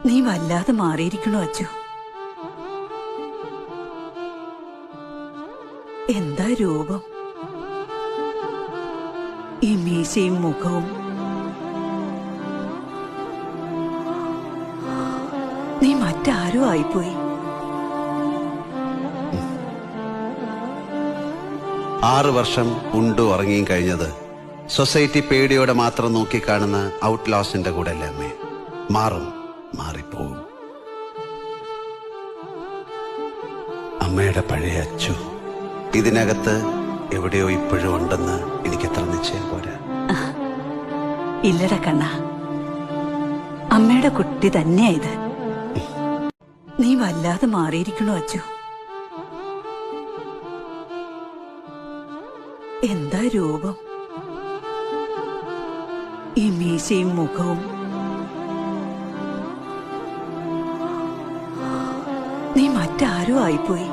നീ വല്ലാതെ മാറിയിരിക്കണോ അച്ചു? എന്താ രൂപം? ഈ മീശയും മുഖവും. നീ മറ്റാരോ ആയിപ്പോയി. 6 വർഷം ഉണ്ടു ഉറങ്ങിയും കഴിഞ്ഞത് സൊസൈറ്റി പേടിയോടെ മാത്രം നോക്കിക്കാണുന്ന ഔട്ട്ലാസിന്റെ കൂടെ അല്ലേ അമ്മേ? മാറും, മാറിപ്പോവും. അമ്മയുടെ പഴയ അച്ചു ഇതിനകത്ത് എവിടെയോ ഇപ്പോഴും ഉണ്ടെന്ന് എനിക്കത്ര നിശ്ചയം പോരാ. ഇല്ലട കണ്ണ, അമ്മയുടെ കുട്ടി തന്നെയാ ഇത്. നീ വല്ലാതെ മാറിയിരിക്കണോ അച്ചു? എന്താ രൂപം? ഈ മീശയും മുഖവും. നീ മറ്റാരോ ആയിപ്പോയി.